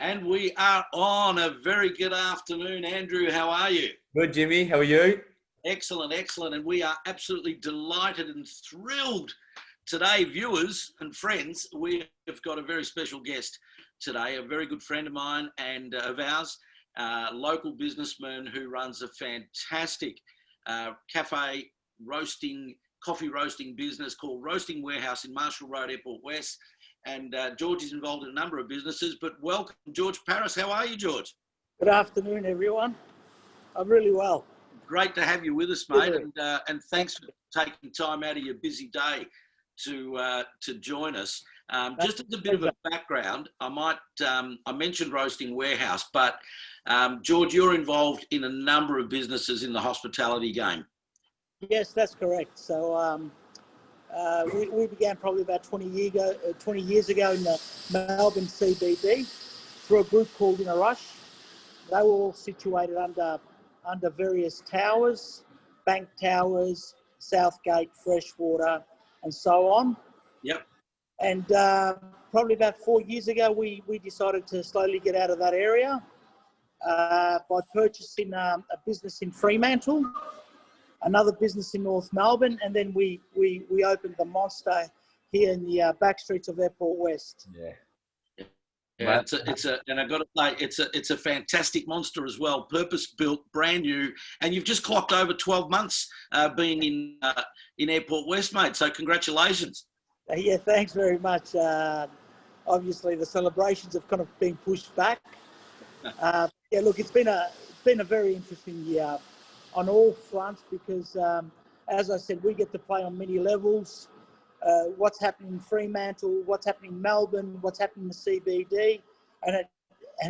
And we are on. A very good afternoon, Andrew. How are you? Good, Jimmy. How are you? Excellent, excellent. And we are absolutely delighted and thrilled today, viewers and friends. We have got a very special guest today, a very good friend of mine and of ours, local businessman who runs a fantastic cafe roasting, coffee roasting business called Roasting Warehouse in Marshall Road, Airport West. And George is involved in a number of businesses, but welcome, George Paris. How are you, George? Good afternoon, everyone. I'm really well. Great to have you with us, mate, and thanks for taking time out of your busy day to join us. Just as a bit of a background, I mentioned Roasting Warehouse, but George, you're involved in a number of businesses in the hospitality game. Yes, that's correct. So we began probably about 20 years ago in the Melbourne CBD through a group called In a Rush. They were all situated under various towers, Bank Towers, Southgate, Freshwater, and so on. Yep. And probably about 4 years ago, we decided to slowly get out of that area by purchasing a business in Fremantle, another business in North Melbourne, and then we opened the Monster here in the back streets of Airport West. Yeah, and I've got to say, it's a fantastic Monster as well, purpose-built, brand new, and you've just clocked over 12 months being in Airport West, mate. So congratulations. Yeah, thanks very much. Obviously, the celebrations have kind of been pushed back. Yeah, look, it's been a very interesting year on all fronts because, as I said, we get to play on many levels. What's happening in Fremantle, what's happening in Melbourne, what's happening in the CBD, and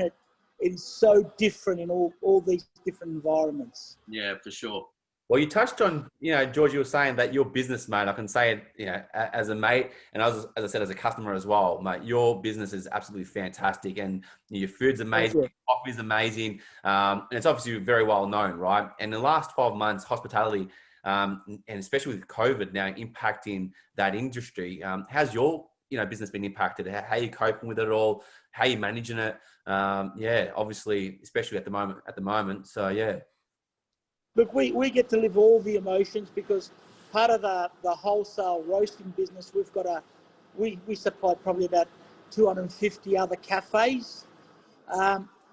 it is so different in all these different environments. Yeah, for sure. Well, you touched on, George, you were saying that your business, mate, I can say it, as a mate, and as I said, as a customer as well, mate, your business is absolutely fantastic, and your food's amazing, your coffee's amazing, and it's obviously very well known, right? And in the last 12 months, hospitality, and especially with COVID now impacting that industry, how's your business been impacted? How are you coping with it all? How are you managing it? Obviously, especially at the moment. So yeah. Look, we get to live all the emotions because part of the wholesale roasting business, we supply probably about 250 other cafes.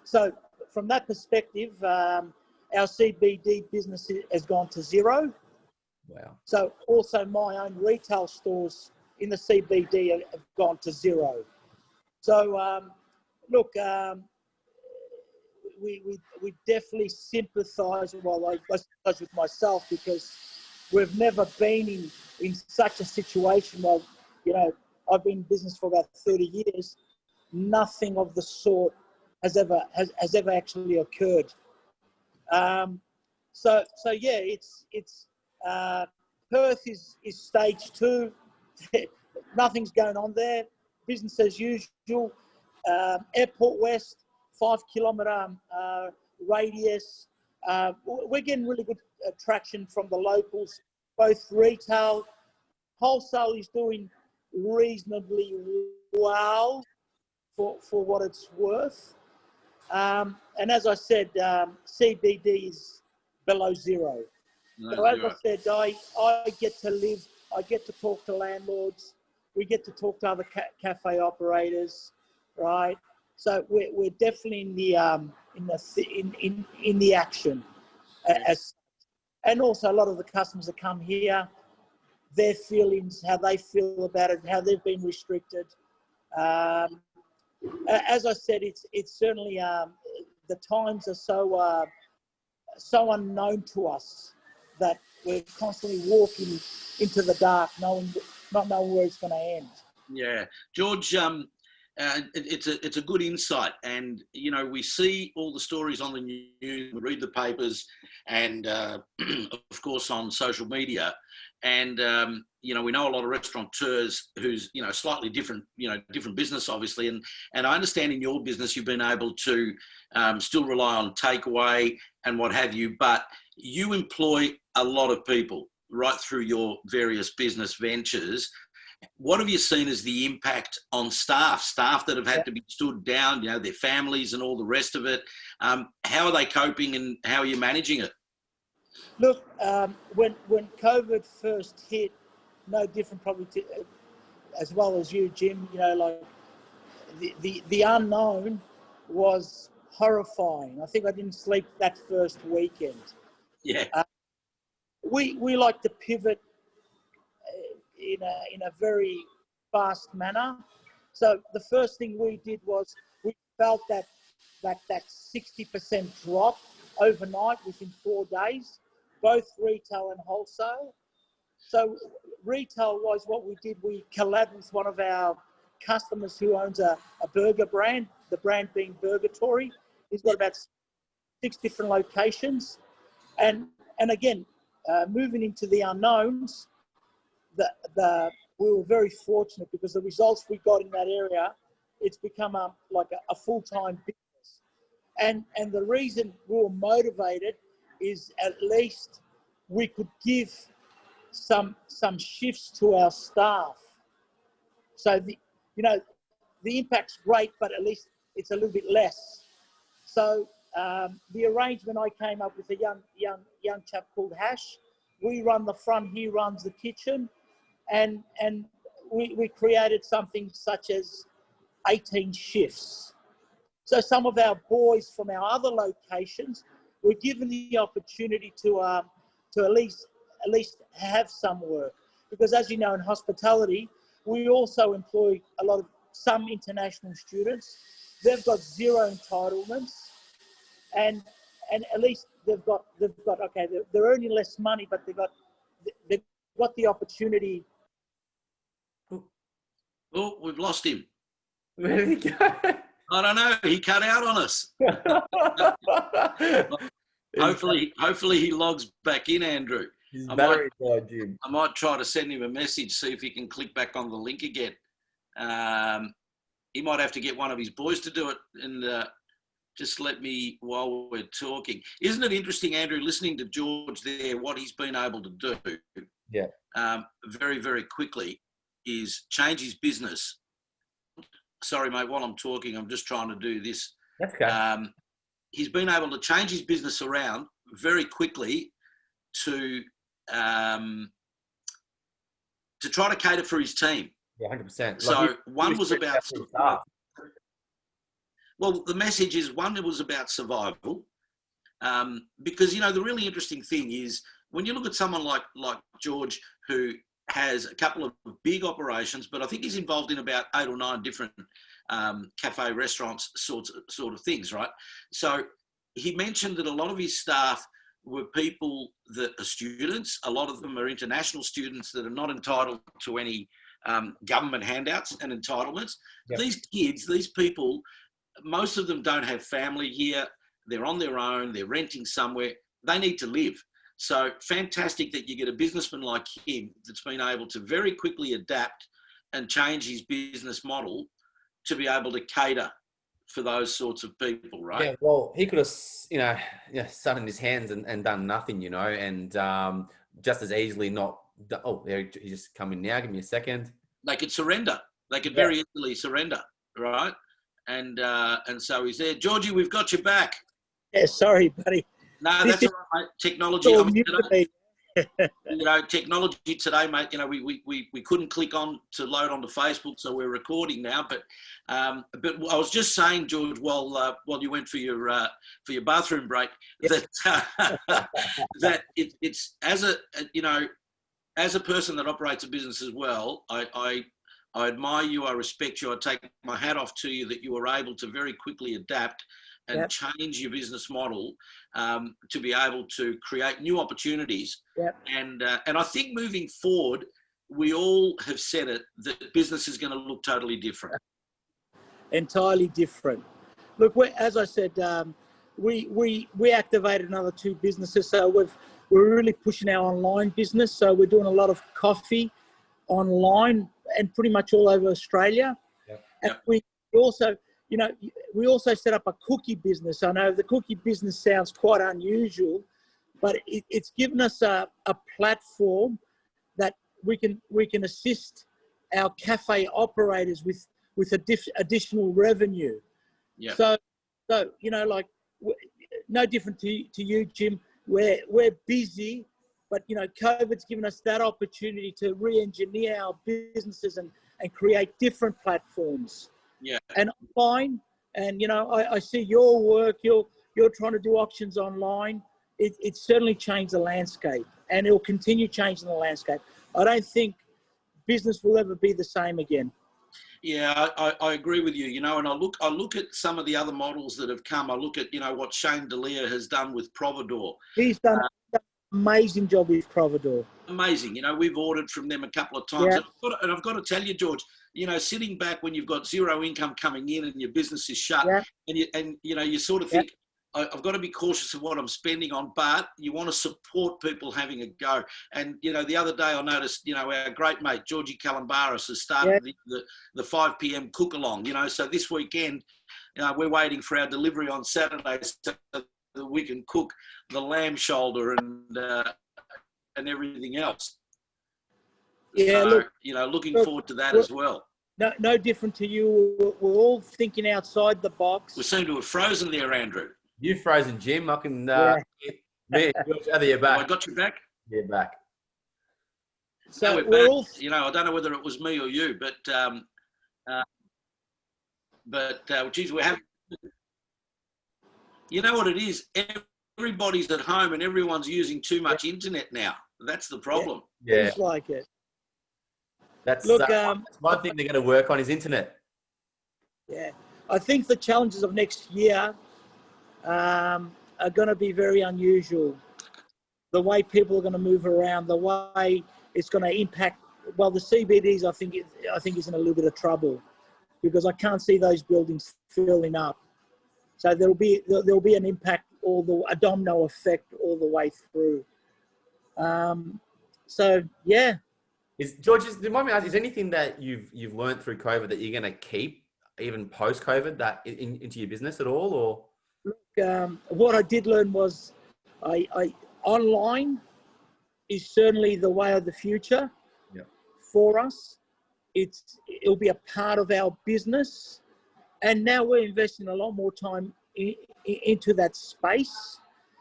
So from that perspective, our CBD business has gone to zero. Wow. So also my own retail stores in the CBD have gone to zero. So look, we definitely sympathise. Well, I sympathise with myself because we've never been in such a situation. Well, I've been in business for about 30 years. Nothing of the sort has ever actually occurred. So yeah, it's Perth is stage 2. Nothing's going on there. Business as usual. Airport West, 5 kilometre radius. We're getting really good traction from the locals, both retail, wholesale is doing reasonably well for what it's worth. And as I said, CBD is below zero. So as I said, I get to live, I get to talk to landlords, we get to talk to other cafe operators, right? So we're definitely in the action, and also a lot of the customers that come here, their feelings, how they feel about it, how they've been restricted. As I said, it's certainly the times are so unknown to us that we're constantly walking into the dark, not knowing where it's going to end. Yeah, George, it's a good insight, and we see all the stories on the news, we read the papers, and of course on social media, and we know a lot of restaurateurs who's slightly different different business obviously, and I understand in your business you've been able to still rely on takeaway and what have you, but you employ a lot of people right through your various business ventures. what have you seen as the impact on staff that have had to be stood down, you know, their families and all the rest of it? How are they coping and how are you managing it? Look, when COVID first hit, no different probably to, as well as you, Jim, you know, like the unknown was horrifying. I think I didn't sleep that first weekend. Yeah. We like to pivot in a very fast manner. So the first thing we did was we felt that 60% drop overnight within 4 days, both retail and wholesale. So retail-wise, what we did, we collabed with one of our customers who owns a burger brand, the brand being Burgatory. He's got about 6 different locations. And again, moving into the unknowns, we were very fortunate because the results we got in that area, it's become like a full-time business. And the reason we were motivated is at least we could give some shifts to our staff. So the impact's great, but at least it's a little bit less. So the arrangement I came up with a young chap called Hash. We run the front, he runs the kitchen, and we created something such as 18 shifts. So some of our boys from our other locations were given the opportunity to at least have some work, because as you know, in hospitality, we also employ some international students. They've got zero entitlements, and at least they've got okay, they're earning less money, but they've got the opportunity. Oh, we've lost him. Where did he go? I don't know. He cut out on us. Hopefully he logs back in, Andrew. His battery died, Jim. I might try to send him a message, see if he can click back on the link again. He might have to get one of his boys to do it, and just let me while we're talking. Isn't it interesting, Andrew, listening to George there, what he's been able to do? Yeah. Very, very quickly is change his business. Sorry, mate, while I'm talking, I'm just trying to do this. That's okay. He's been able to change his business around very quickly to try to cater for his team. Yeah, 100%. So one was about survival. Well, the message is one, it was about survival, because you know the really interesting thing is when you look at someone like George, who has a couple of big operations, but I think he's involved in about 8 or 9 different cafe restaurants sort of things, right? So he mentioned that a lot of his staff were people that are students. A lot of them are international students that are not entitled to any government handouts and entitlements. Yep. These kids, these people, most of them don't have family here. They're on their own. They're renting somewhere. They need to live. So fantastic that you get a businessman like him that's been able to very quickly adapt and change his business model to be able to cater for those sorts of people, right? Yeah, well, he could have, sat in his hands and done nothing, and just as easily not. Oh, there he's just coming now. Give me a second. They could surrender. They could very easily surrender, right? And so he's there. Georgie, we've got you back. Yeah, sorry, buddy. No, that's all right, mate. Technology. Technology today, mate. We couldn't click on to load onto Facebook, so we're recording now. But I was just saying, George, while you went for your bathroom break, that that it's as a person that operates a business as well, I admire you. I respect you. I take my hat off to you that you were able to very quickly adapt and change your business model to be able to create new opportunities. And I think moving forward, we all have said it, that business is going to look totally different. Entirely different. Look, as I said, we activated another 2 businesses. So we're really pushing our online business. So we're doing a lot of coffee online and pretty much all over Australia. And we also, we also set up a cookie business. I know the cookie business sounds quite unusual, but it's given us a platform that we can assist our cafe operators with additional revenue. Yeah. So you know, like, no different to you, Jim. We're busy, but you know, COVID's given us that opportunity to re-engineer our businesses and create different platforms. Yeah. And online, and you know, I see your work. You're trying to do auctions online. It certainly changed the landscape, and it will continue changing the landscape. I don't think business will ever be the same again. Yeah, I agree with you. You know, and I look at some of the other models that have come. I look at, you know, what Shane D'Elia has done with Providor. He's done an amazing job with Providor. Amazing. You know, we've ordered from them a couple of times. Yeah. And I've got to tell you, George, you know, sitting back when you've got zero income coming in and your business is shut, Yeah. and you know, you sort of think, I've got to be cautious of what I'm spending on, but you want to support people having a go. And, you know, the other day I noticed, you know, our great mate, Georgie Calambaris, has started the 5 p.m. cook along, you know, so this weekend we're waiting for our delivery on Saturday so that we can cook the lamb shoulder and everything else. Yeah, so, look, you know, looking forward to that as well. No different to you. We're all thinking outside the box. We seem to have frozen there, Andrew. You've frozen, Jim. I can. Me, you're back. I got you back. Yeah, back. So we're we're back. all. You know, I don't know whether it was me or you, but geez, we're having. You know what it is? Everybody's at home and everyone's using too much internet now. That's the problem. Yeah, It's like it. that's Look, one thing they're going to work on is internet. Yeah, I think the challenges of next year are going to be very unusual. The way people are going to move around, the way it's going to impact. Well, the CBDs, I think is in a little bit of trouble because I can't see those buildings filling up. So there'll be an impact, a domino effect all the way through. So yeah. George, do you mind me asking, is anything that you've learned through COVID that you're going to keep even post COVID that into your business at all, or? Look, what I did learn was, online is certainly the way of the future for us. It'll be a part of our business, and now we're investing a lot more time into that space.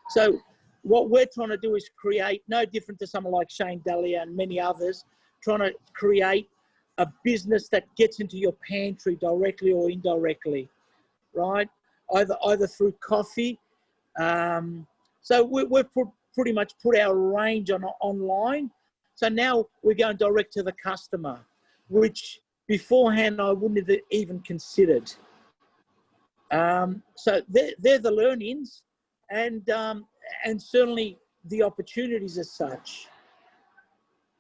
So what we're trying to do is create, no different to someone like Shane D'Elia and many others, trying to create a business that gets into your pantry directly or indirectly, right? Either through coffee. So we've pretty much put our range on online. So now we're going direct to the customer, which beforehand I wouldn't have even considered. So they're the learnings, and certainly the opportunities as such.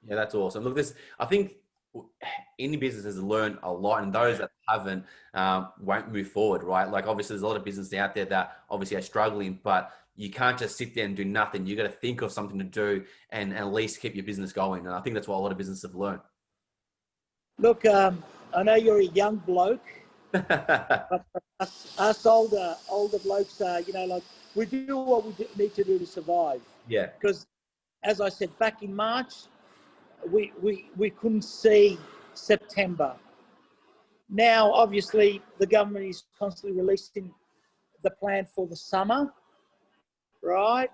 Yeah, that's awesome. Look, I think any business has learned a lot, and those that haven't won't move forward, right? Like, obviously, there's a lot of businesses out there that obviously are struggling, but you can't just sit there and do nothing. You got to think of something to do and at least keep your business going. And I think that's what a lot of businesses have learned. Look, I know you're a young bloke, but us older blokes, like, we do what we need to do to survive. Yeah. Because, as I said, back in March, we couldn't see September. Now, obviously, the government is constantly releasing the plan for the summer, right?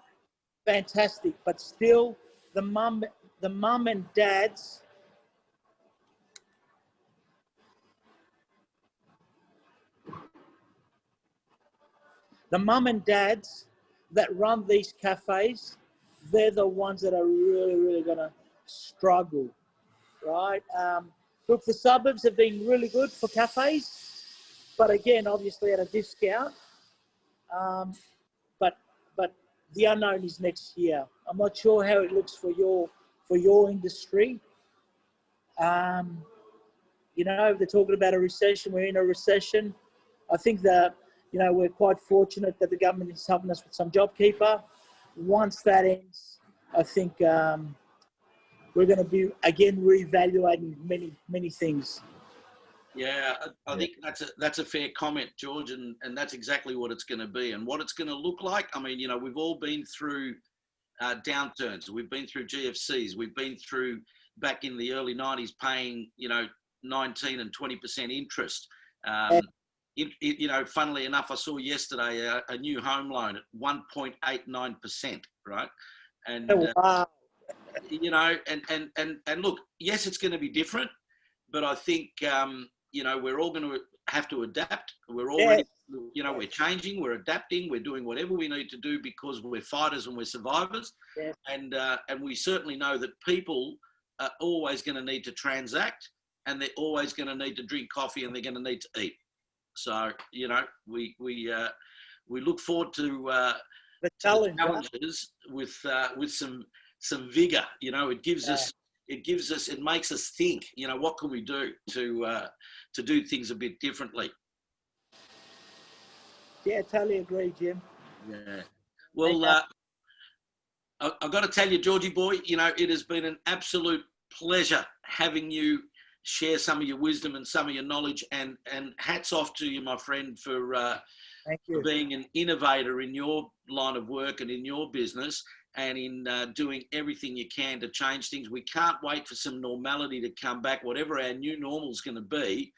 Fantastic, but still, the mum and dads. The mum and dads that run these cafes, they're the ones that are really, really going to struggle, right? Look, the suburbs have been really good for cafes, but again, obviously at a discount. But the unknown is next year. I'm not sure how it looks for your industry. They're talking about a recession. We're in a recession. I think that, we're quite fortunate that the government is helping us with some JobKeeper. Once that ends, I think we're going to be again reevaluating many things. Yeah, I think that's a fair comment, George, and that's exactly what it's going to be and what it's going to look like. I mean, we've all been through downturns. We've been through GFCs. We've been through, back in the early 90s, paying, 19 and 20% interest. Yeah. You know, funnily enough, I saw yesterday a new home loan at 1.89%, right? And Wow. you know, and look, yes, it's going to be different, but I think you know, we're all going to have to adapt. We're already, you know, we're changing, we're adapting, we're doing whatever we need to do because we're fighters and we're survivors. Yeah. And we certainly know that people are always going to need to transact, and they're always going to need to drink coffee, and they're going to need to eat. So, you know, we look forward to The challenge, challenges with some vigor. You know, it gives us, it makes us think. You know, what can we do to do things a bit differently? Yeah, totally agree, Jim. Yeah. Well, I've got to tell you, Georgie boy, you know, it has been an absolute pleasure having you share some of your wisdom and some of your knowledge, and hats off to you, my friend, for Thank you. being an innovator in your line of work and in your business, and in doing everything you can to change things. We can't wait for some normality to come back, whatever our new normal is going to be,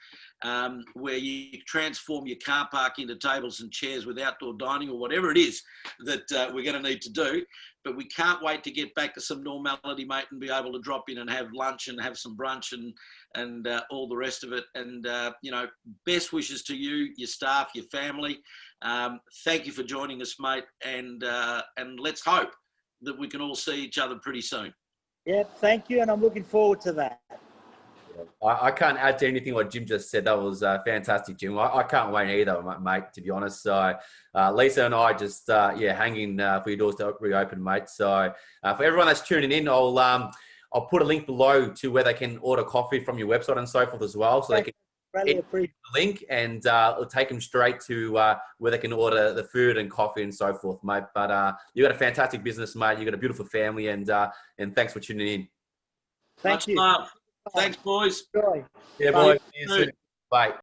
where you transform your car park into tables and chairs with outdoor dining, or whatever it is that we're going to need to do. But we can't wait to get back to some normality, mate, and be able to drop in and have lunch and have some brunch and all the rest of it. And, you know, best wishes to you, your staff, your family. Thank you for joining us, mate. And let's hope that we can all see each other pretty soon. Yeah, thank you. And I'm looking forward to that. I can't add to anything what Jim just said. That was fantastic, Jim. I can't wait either, mate, to be honest. So Lisa and I just, hanging for your doors to reopen, mate. So for everyone that's tuning in, I'll put a link below to where they can order coffee from your website and so forth as well. So they can Really appreciate the link, and it'll take them straight to where they can order the food and coffee and so forth, mate. But you got a fantastic business, mate. You got a beautiful family, and thanks for tuning in. Thank you. Much love. Thanks, boys. Enjoy. Yeah, Bye. boys. See you soon. Bye.